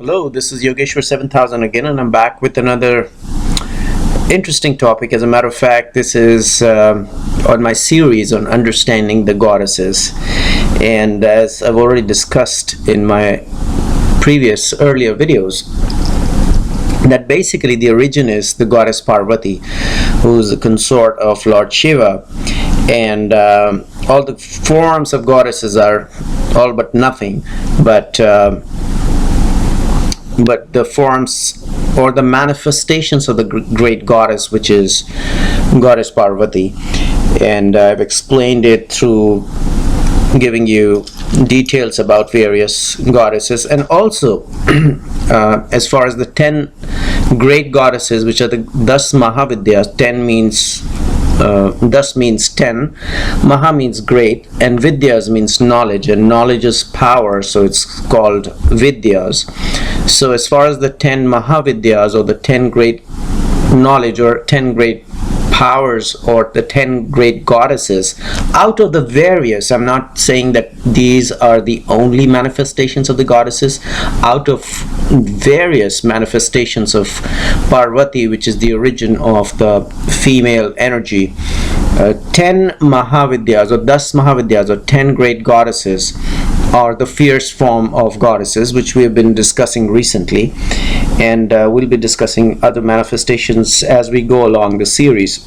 Hello, this is Yogeshwar 7000 again, and I'm back with another interesting topic. As a matter of fact, this is on my series on understanding the goddesses, and as I've already discussed in my earlier videos, that basically the origin is the goddess Parvati, who is the consort of Lord Shiva, and all the forms of goddesses are all but nothing but the forms or the manifestations of the great goddess, which is goddess Parvati. And I've explained it through giving you details about various goddesses, and also as far as the 10 great goddesses, which are the Das Mahavidyas. 10 means Das means 10, Maha means great, and Vidyas means knowledge, and knowledge is power, so it's called Vidyas. So as far as the 10 Mahavidyas, or the 10 great knowledge, or 10 great powers, or the 10 great goddesses, out of the various, I'm not saying that these are the only manifestations of the goddesses, out of various manifestations of Parvati, which is the origin of the female energy, 10 Mahavidyas, or Das Mahavidyas, or 10 great goddesses, are the fierce form of goddesses, which we have been discussing recently, and we'll be discussing other manifestations as we go along the series.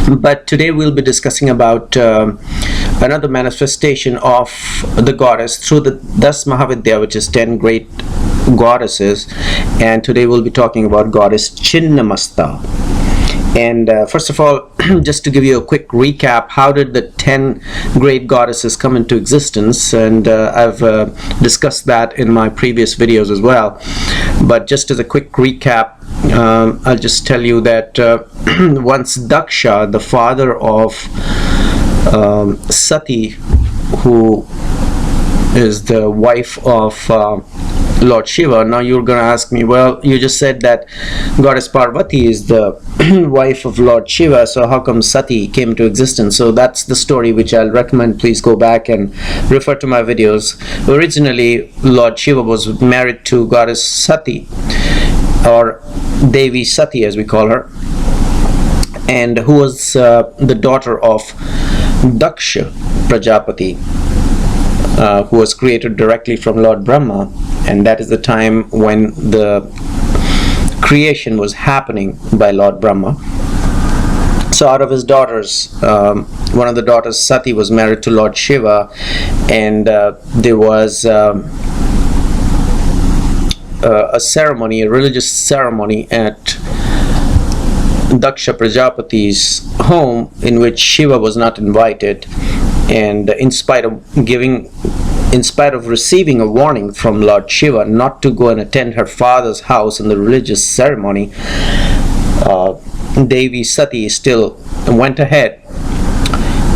But today we'll be discussing about another manifestation of the goddess through the Das Mahavidya, which is 10 great goddesses, and today we'll be talking about goddess Chinnamasta. And first of all, just to give you a quick recap, how did the 10 great goddesses come into existence? And I've discussed that in my previous videos as well. But just as a quick recap, I'll just tell you that once Daksha, the father of Sati, who is the wife of Lord Shiva. Now you're going to ask me, well, you just said that goddess Parvati is the wife of Lord Shiva, so how come Sati came into existence? So that's the story which I'll recommend. Please go back and refer to my videos. Originally, Lord Shiva was married to goddess Sati, or Devi Sati as we call her, and who was the daughter of Daksha Prajapati, who was created directly from Lord Brahma, and that is the time when the creation was happening by Lord Brahma. So out of his daughters, one of the daughters, Sati, was married to Lord Shiva, and there was a ceremony, a religious ceremony at Daksha Prajapati's home, in which Shiva was not invited, and in spite of receiving a warning from Lord Shiva not to go and attend her father's house in the religious ceremony, Devi Sati still went ahead,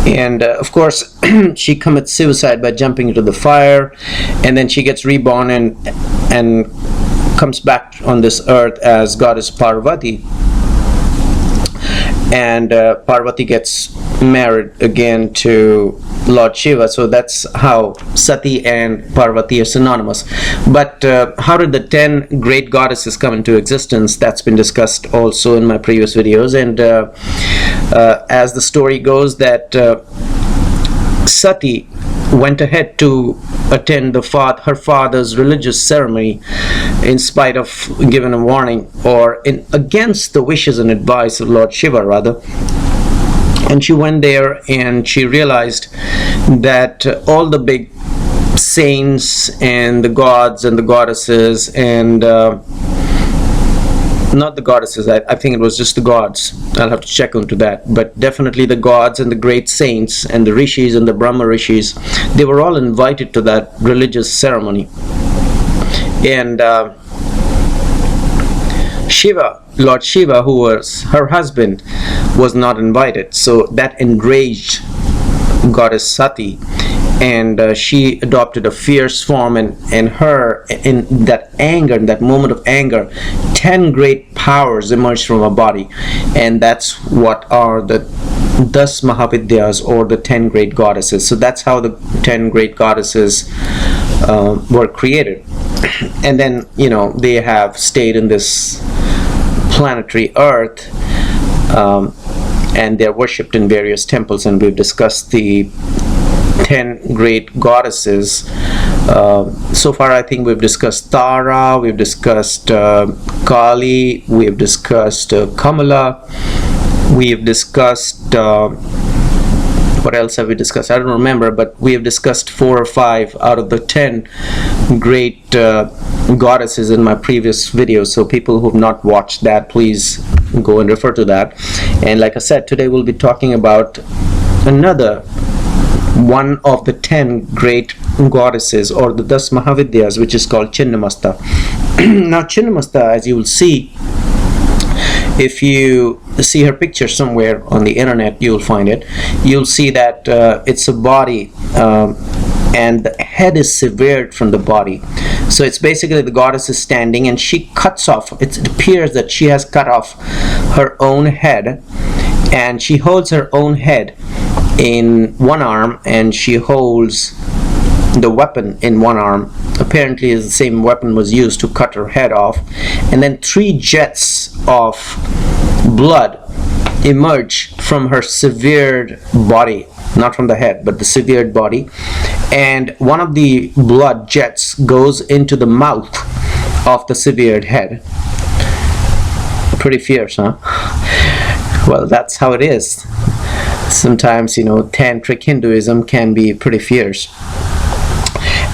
and of course she commits suicide by jumping into the fire, and then she gets reborn and comes back on this earth as goddess Parvati. And Parvati gets married again to Lord Shiva. So that's how Sati and Parvati are synonymous. But how did the 10 great goddesses come into existence? That's been discussed also in my previous videos. And as the story goes, that Sati went ahead to attend her father's religious ceremony in spite of giving a warning, or against the wishes and advice of Lord Shiva rather. And she went there and she realized that all the big saints and the gods and the goddesses, and not the goddesses, I think it was just the gods, I'll have to check into that, but definitely the gods and the great saints and the rishis and the Brahma rishis, they were all invited to that religious ceremony. And Shiva, Lord Shiva, who was her husband, was not invited. So that enraged goddess Sati, and she adopted a fierce form, and in that anger, in that moment of anger, 10 great powers emerged from her body, and that's what are the Das Mahavidyas, or the 10 great goddesses. So that's how the 10 great goddesses were created. and then they have stayed in this planetary Earth, and they're worshipped in various temples, and we've discussed the 10 great goddesses. So far I think we've discussed Tara, we've discussed Kali, we've discussed Kamala, we've discussed what else have we discussed? I don't remember, but we have discussed 4 or 5 out of the 10 great goddesses in my previous videos. So people who have not watched that, please go and refer to that. And like I said, today we'll be talking about another one of the 10 great goddesses, or the 10 Mahavidyas, which is called Chinnamasta. Now Chinnamasta, as you will see, if you see her picture somewhere on the internet, you'll find it. You'll see that it's a body, and the head is severed from the body. So it's basically the goddess is standing and she cuts off, it appears that she has cut off her own head, and she holds her own head in one arm, and she holds the weapon in one arm. Apparently the same weapon was used to cut her head off, and then 3 jets of blood emerge from her severed body, not from the head but the severed body, and one of the blood jets goes into the mouth of the severed head. Pretty fierce, huh? Well, that's how it is. Sometimes, tantric Hinduism can be pretty fierce.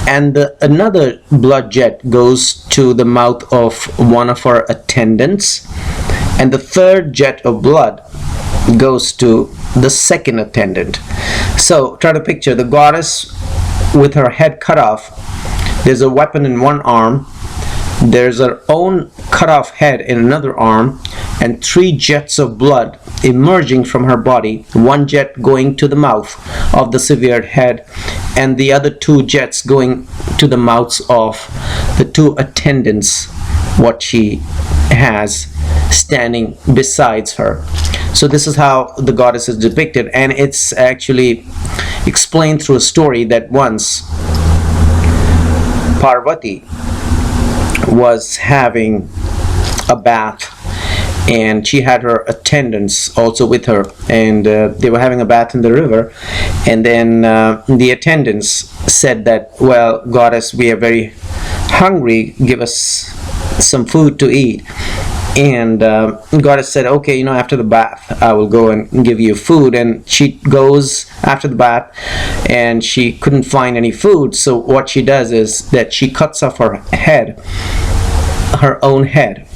And another blood jet goes to the mouth of one of our attendants, and the 3rd jet of blood goes to the 2nd attendant. So try to picture the goddess with her head cut off. There's a weapon in one arm, there's her own cut off head in another arm, and 3 jets of blood emerging from her body, 1 jet going to the mouth of the severed head, and the other 2 jets going to the mouths of the 2 attendants, what she has standing besides her. So this is how the goddess is depicted, and it's actually explained through a story that once Parvati was having a bath, and she had her attendants also with her, and they were having a bath in the river, and then the attendants said that, well, goddess, we are very hungry, give us some food to eat. And goddess said, okay, after the bath I will go and give you food. And she goes after the bath and she couldn't find any food, so what she does is that she cuts off her head, her own head,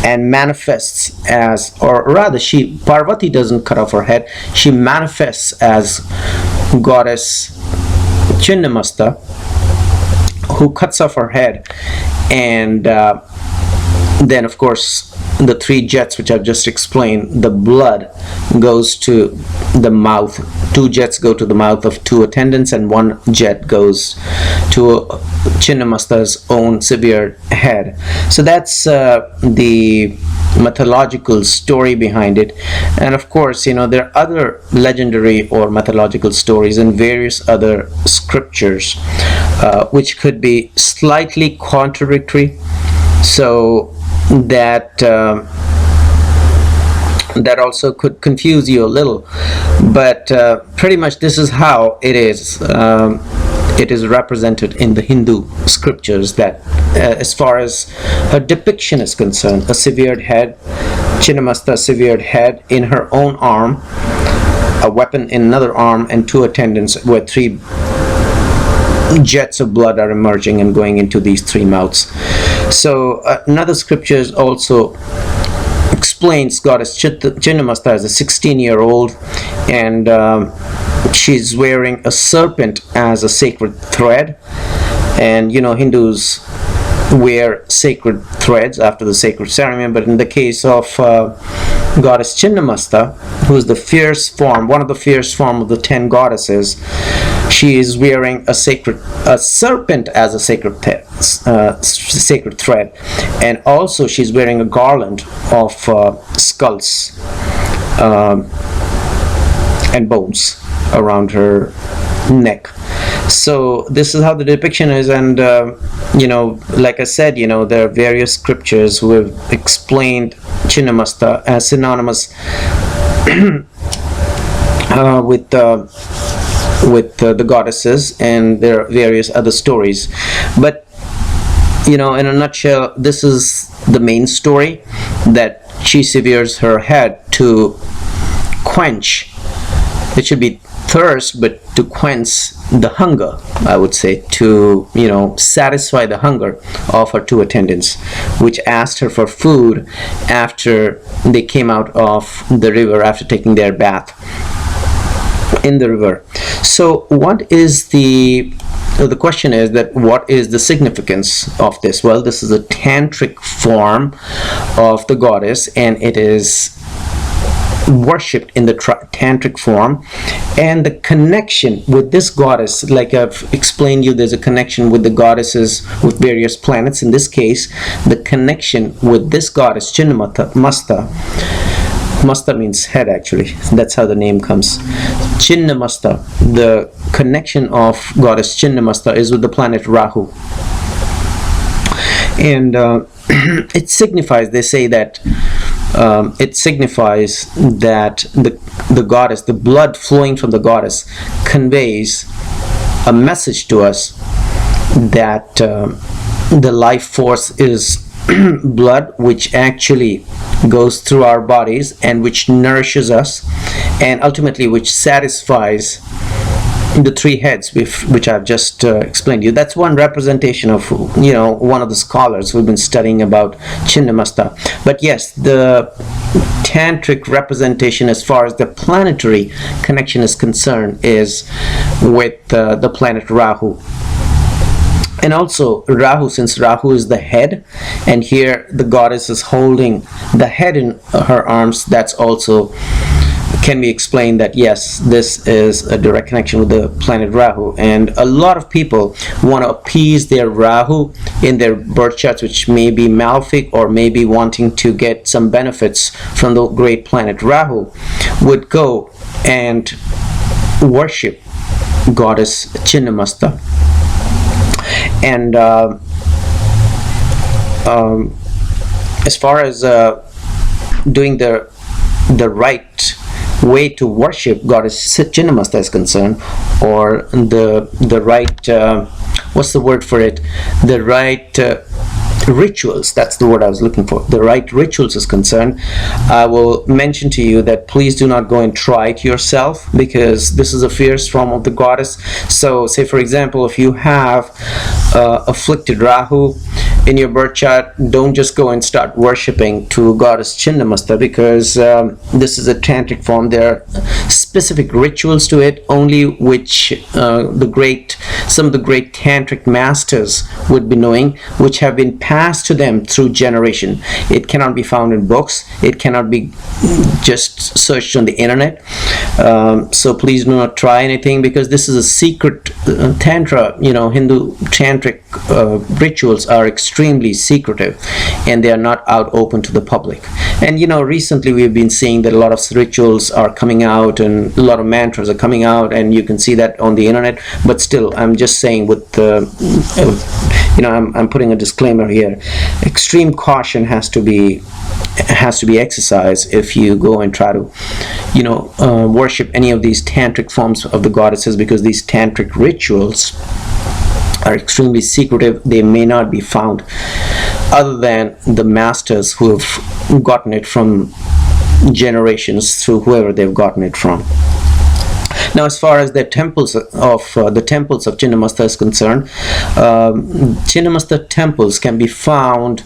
and manifests as, or rather Parvati doesn't cut off her head, she manifests as goddess Chinnamasta, who cuts off her head, and then of course the 3 jets which I've just explained, the blood goes to the mouth. 2 jets go to the mouth of 2 attendants, and 1 jet goes to Chinnamasta's own severed head. So that's the mythological story behind it. And of course, there are other legendary or mythological stories in various other scriptures which could be slightly contradictory, so that that also could confuse you a little, but pretty much this is how it is. It is represented in the Hindu scriptures that as far as her depiction is concerned, a severed head, Chinnamasta severed head in her own arm, a weapon in another arm, and 2 attendants where 3 jets of blood are emerging and going into these 3 mouths. So another scripture also explains goddess Chinnamasta as a 16-year-old, and she's wearing a serpent as a sacred thread. And Hindus wear sacred threads after the sacred ceremony, but in the case of goddess Chinnamasta, who is the fierce form, one of the fierce form of the 10 goddesses, she is wearing a serpent as a sacred thread, and also she's wearing a garland of skulls and bones around her neck. So this is how the depiction is, and like I said, there are various scriptures who have explained Chinnamasta as synonymous with the goddesses, and there are various other stories. But in a nutshell, this is the main story, that she severes her head to quench. It should be thirst, but to quench the hunger, I would say, to satisfy the hunger of her two attendants, which asked her for food after they came out of the river, after taking their bath in the river. So what is the question is that what is the significance of this? Well, this is a tantric form of the goddess, and it is worshipped in the tantric form. And the connection with this goddess, like I've explained you, there's a connection with the goddesses with various planets. In this case, the connection with this goddess Chinnamasta, Masta means head, actually, that's how the name comes. Chinnamasta, the connection of goddess Chinnamasta is with the planet Rahu. And it signifies, they say that it signifies that the goddess, the blood flowing from the goddess, conveys a message to us that the life force is blood, which actually goes through our bodies and which nourishes us, and ultimately which satisfies the three heads which I've just explained to you. That's one representation of one of the scholars who've been studying about Chinnamasta. But yes, the tantric representation as far as the planetary connection is concerned is with the planet Rahu. And also Rahu, since Rahu is the head, and here the goddess is holding the head in her arms, that's also can be explained that yes, this is a direct connection with the planet Rahu. And a lot of people want to appease their Rahu in their birth charts, which may be malefic or maybe wanting to get some benefits from the great planet Rahu, would go and worship goddess Chinnamasta. And as far as doing the right way to worship goddess Chinnamasta is concerned, or the right what's the word for it, the right rituals, that's the word I was looking for, the right rituals is concerned, I will mention to you that please do not go and try it yourself, because this is a fierce form of the goddess. So say for example, if you have afflicted Rahu in your birth chart, don't just go and start worshipping to goddess Chinnamasta, because this is a tantric form. There are specific rituals to it, only which some of the great tantric masters would be knowing, which have been passed to them through generation. It cannot be found in books, it cannot be just searched on the internet. So please do not try anything, because this is a secret tantra. Hindu tantric rituals are extremely secretive, and they are not out open to the public. And recently we've been seeing that a lot of rituals are coming out, and a lot of mantras are coming out, and you can see that on the internet. But still, I'm just saying, with I'm putting a disclaimer here. Extreme caution has to be exercised if you go and try to worship any of these tantric forms of the goddesses, because these tantric rituals are extremely secretive. They may not be found other than the masters who have gotten it from generations, through whoever they've gotten it from. Now, as far as the temples of Chinnamasta is concerned, Chinnamasta temples can be found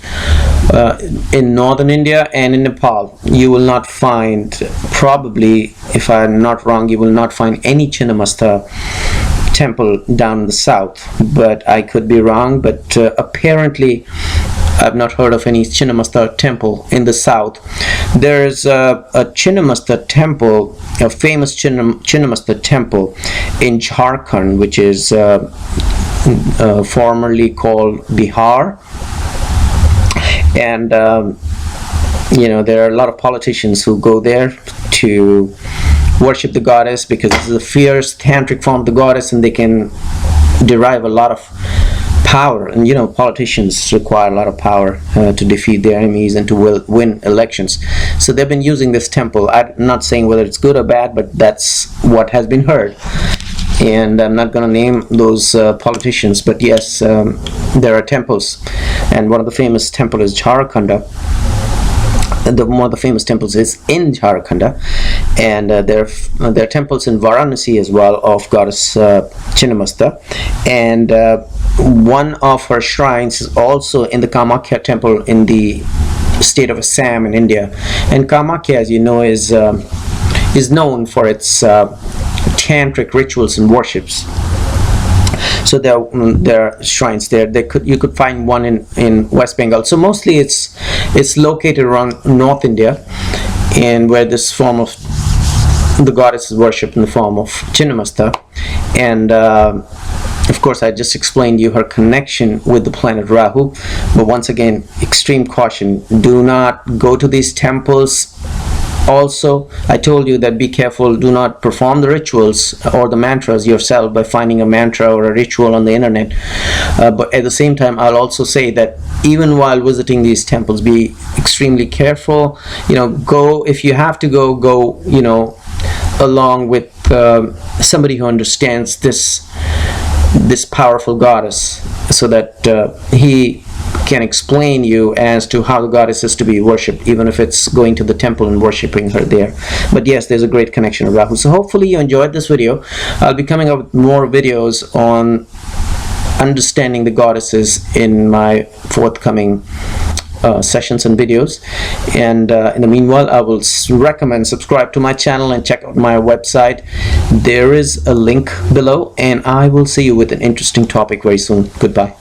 in northern India and in Nepal. You will not find, probably, if I'm not wrong, you will not find any Chinnamasta temple down in the south, but I could be wrong. But apparently I've not heard of any Chinnamasta temple in the south. There's a Chinnamasta temple, a famous Chinnamasta temple in Jharkhand, which is formerly called Bihar. And there are a lot of politicians who go there to worship the goddess, because this is a fierce tantric form of the goddess, and they can derive a lot of power. And you know, politicians require a lot of power to defeat their enemies and to win elections. So they've been using this temple. I'm not saying whether it's good or bad, but that's what has been heard. And I'm not going to name those politicians, but yes, there are temples, and one of the famous temples is Jharkhand. One of the famous temples is in Jharkhand, and there are temples in Varanasi as well of goddess Chinnamasta, and one of her shrines is also in the Kamakhya temple in the state of Assam in India. And Kamakhya, as you know, is known for its tantric rituals and worships. So there are shrines there. You could find one in West Bengal. So mostly it's located around North India, and where this form of the goddess is worshipped in the form of Chinnamasta. And of course, I just explained you her connection with the planet Rahu. But once again, extreme caution: do not go to these temples. Also, I told you that be careful, do not perform the rituals or the mantras yourself by finding a mantra or a ritual on the internet. But at the same time, I'll also say that even while visiting these temples, be extremely careful. You know, go, if you have to go, you know, along with somebody who understands this powerful goddess, so that he can explain you as to how the goddess is to be worshipped, even if it's going to the temple and worshipping her there. But yes, there's a great connection of Rahu. So hopefully you enjoyed this video. I'll be coming up with more videos on understanding the goddesses in my forthcoming sessions and videos. And in the meanwhile, I will recommend subscribe to my channel and check out my website. There is a link below, and I will see you with an interesting topic very soon. Goodbye.